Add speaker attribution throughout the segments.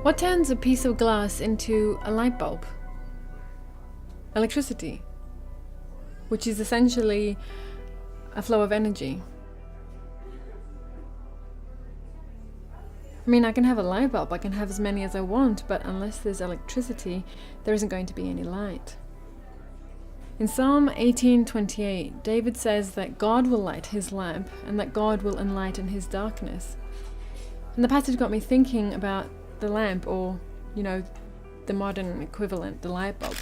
Speaker 1: What turns a piece of glass into a light bulb? Electricity, which is essentially a flow of energy. I mean, I can have a light bulb, I can have as many as I want, but unless there's electricity, there isn't going to be any light. In Psalm 18:28, David says that God will light his lamp and that God will enlighten his darkness. And the passage got me thinking about the lamp, or, the modern equivalent, the light bulb.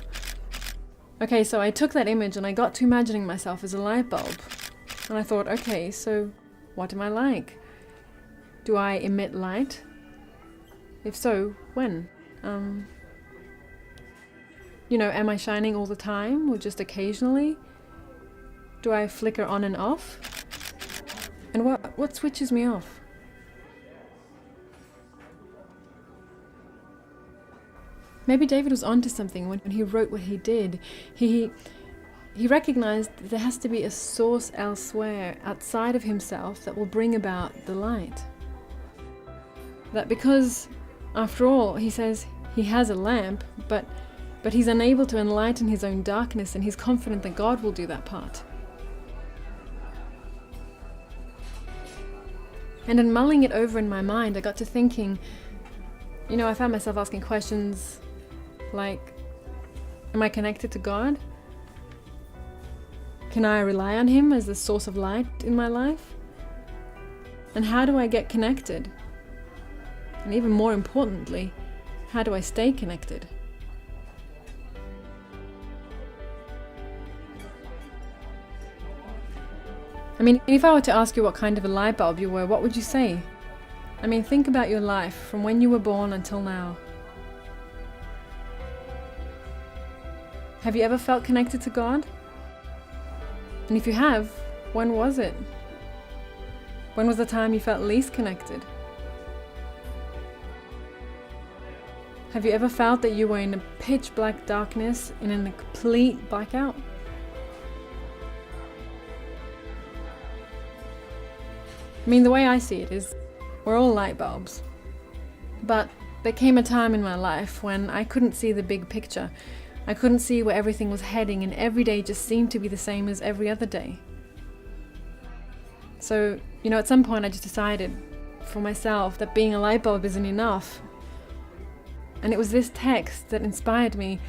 Speaker 1: Okay, so I took that image and I got to imagining myself as a light bulb. And I thought, okay, so what am I like? Do I emit light? If so, when? Am I shining all the time or just occasionally? Do I flicker on and off? And what switches me off? Maybe David was onto something when he wrote what he did. He recognized that there has to be a source elsewhere, outside of himself, that will bring about the light. That because, after all, he says he has a lamp, but he's unable to enlighten his own darkness, and he's confident that God will do that part. And in mulling it over in my mind, I got to thinking, I found myself asking questions like, am I connected to God? Can I rely on him as the source of light in my life? And how do I get connected? And even more importantly, how do I stay connected? I mean, if I were to ask you what kind of a light bulb you were, what would you say? I mean, think about your life from when you were born until now. Have you ever felt connected to God? And if you have, when was it? When was the time you felt least connected? Have you ever felt that you were in a pitch black darkness, in a complete blackout? I mean, the way I see it is, we're all light bulbs. But there came a time in my life when I couldn't see the big picture. I couldn't see where everything was heading, and every day just seemed to be the same as every other day. So, at some point I just decided for myself that being a light bulb isn't enough. And it was this text that inspired me,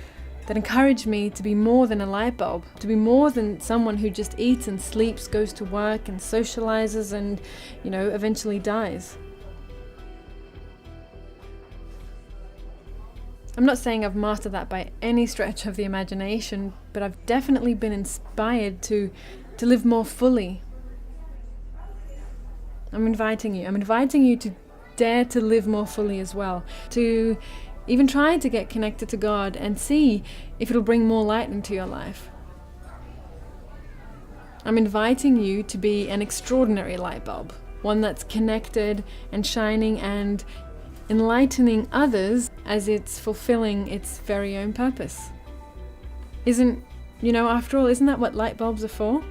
Speaker 1: that encouraged me to be more than a light bulb, to be more than someone who just eats and sleeps, goes to work and socializes and, eventually dies. I'm not saying I've mastered that by any stretch of the imagination, but I've definitely been inspired to live more fully. I'm inviting you to dare to live more fully as well, to even try to get connected to God and see if it'll bring more light into your life. I'm inviting you to be an extraordinary light bulb, one that's connected and shining and enlightening others as it's fulfilling its very own purpose. After all, isn't that what light bulbs are for?